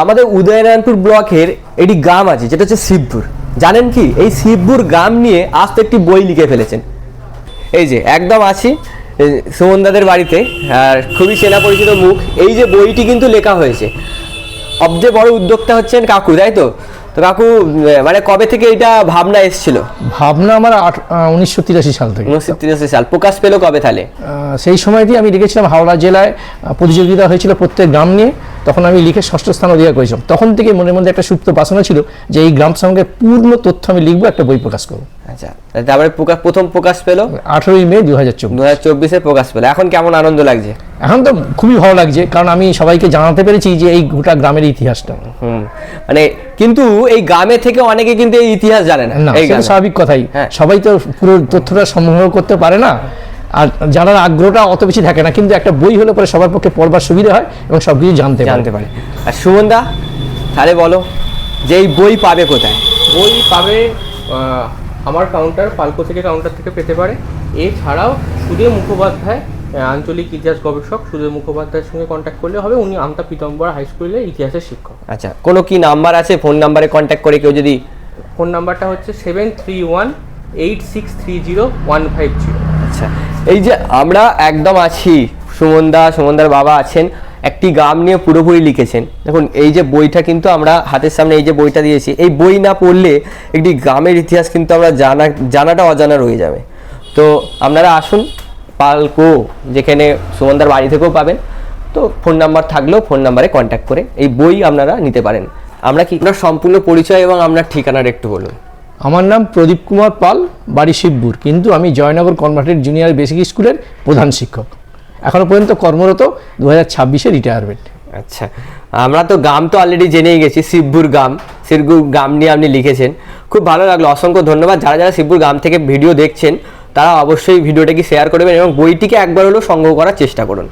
আমাদের উদয়নারায়ণপুর ব্লকের একটি গ্রাম আছে যেটা হচ্ছে শিবপুর। জানেন কি এই শিবপুর গ্রাম নিয়ে আজ তো একটি বই লিখে ফেলেছেন। এই যে একদম আছি সুমনদাদের বাড়িতে, আর খুবই চেনা পরিচিত মুখ। এই যে বইটি কিন্তু লেখা হয়েছে, সবচেয়ে বড় উদ্যোক্তা হচ্ছেন কাকু, তাই তো? তো কাকু মানে কবে থেকে এটা ভাবনা এসেছিল? ভাবনা আমার 1983 সাল থেকে। 1983 সাল। প্রকাশ পেলো কবে তাহলে? সেই সময়টি আমি লিখেছিলাম, হাওড়া জেলায় প্রতিযোগিতা হয়েছিল প্রত্যেক গ্রাম নিয়ে, তখন আমি লিখে 6ষ্ঠ স্থান অধিকার করেছিলাম। তখন থেকে মনের মধ্যে একটা সুপ্ত বাসনা ছিল যে এই গ্রাম সঙ্গে পূর্ণ তথ্য আমি লিখবো, একটা বই প্রকাশ করবো। আচ্ছা, তারপরে প্রথম প্রকাশ পেলো 18ই মে 2024 প্রকাশ পেলো। এখন কেমন আনন্দ লাগছে? এখন তো খুবই ভালো লাগছে, কারণ আমি সবাইকে জানাতে পেরেছি যে এই গোটা গ্রামের ইতিহাসটা। মানে কিন্তু এই গ্রামে থেকে অনেকে কিন্তু এই ইতিহাস জানে না। সেটা স্বাভাবিক কথাই, সবাই তো পুরো তথ্যটা সংগ্রহ করতে পারে না, আর জানার আগ্রহটা অত বেশি থাকে না। কিন্তু একটা বই হলে পরে সবার পক্ষে পড়বার সুবিধা হয় এবং সবকিছু জানতে পারে। আর সুমনদা, তাহলে বলো যে এই বই পাবে কোথায়? বই পাবে আমার পালকো কাউন্টার থেকে পেতে পারে। এছাড়াও সুদেব মুখোপাধ্যায়, আঞ্চলিক ইতিহাস গবেষক সুদেব মুখোপাধ্যায়ের সঙ্গে কন্ট্যাক্ট করলে হবে। উনি আমতা পীতাম্বর হাই স্কুলের ইতিহাসের শিক্ষক। আচ্ছা, কোনো কি নাম্বার আছে? ফোন নাম্বারে কন্ট্যাক্ট করে কেউ যদি... ফোন নাম্বারটা হচ্ছে 7318630150। আচ্ছা, এই যে আমরা একদম আছি, সুমনদার বাবা আছেন, একটি গ্রাম নিয়ে পুরোপুরি লিখেছেন। দেখুন এই যে বইটা কিন্তু আমরা হাতের সামনে এই যে বইটা দিয়েছি, এই বই না পড়লে একটি গ্রামের ইতিহাস কিন্তু আমরা জানাটা অজানা রয়ে যাবে। তো আপনারা আসুন পালকো, যেখানে সুমনদার বাড়ি থেকেও পাবেন। তো ফোন নাম্বার থাকলেও ফোন নাম্বারে কন্ট্যাক্ট করে এই বই আপনারা নিতে পারেন। আমরা কি আপনার সম্পূর্ণ পরিচয় এবং আপনার ঠিকানাটা একটু বলুন। আমার নাম প্রদীপ কুমার পাল, বাড়ি শিবপুর, কিন্তু আমি জয়নগর কনভার্টেড জুনিয়র বেসিক স্কুলের প্রধান শিক্ষক, এখনো পর্যন্ত কর্মরত, 2026-এ রিটায়ারমেন্ট। আচ্ছা, আমরা তো গ্রাম তো অলরেডি জেনেই গেছি, শিবপুর গ্রাম নিয়ে আপনি লিখেছেন, খুব ভালো লাগলো, অসংখ্য ধন্যবাদ। যারা শিবপুর গ্রাম থেকে ভিডিও দেখছেন তারা অবশ্যই ভিডিওটাকে শেয়ার করবেন এবং বইটিকে একবার হলেও সংগ্রহ করার চেষ্টা করুন।